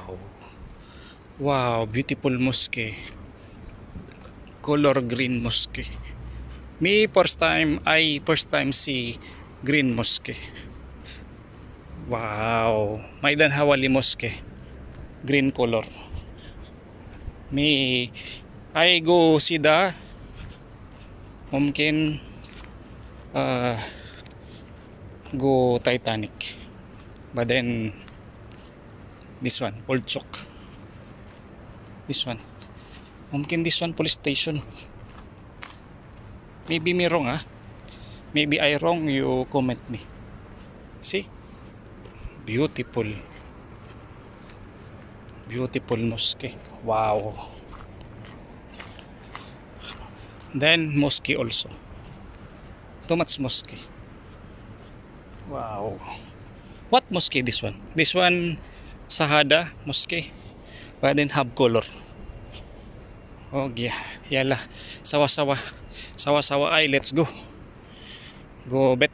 Wow. Wow, beautiful mosque. Color green mosque. Me first time see green mosque. Wow. Maidan Hawali Mosque. Green color. Me I go see the mungkin go Titanic. But then this one, Old Chok. This one. Mungkin this one police station. Maybe me wrong, ah. Maybe I wrong, you comment me. See? Beautiful. Beautiful mosque. Wow. Then mosque also. Too much mosque. Wow. What mosque this one? This one Sahada mosque. But then have color. Oh yeah. Yala. Sawa-sawa. Sawa-sawa ay let's go. Go bet.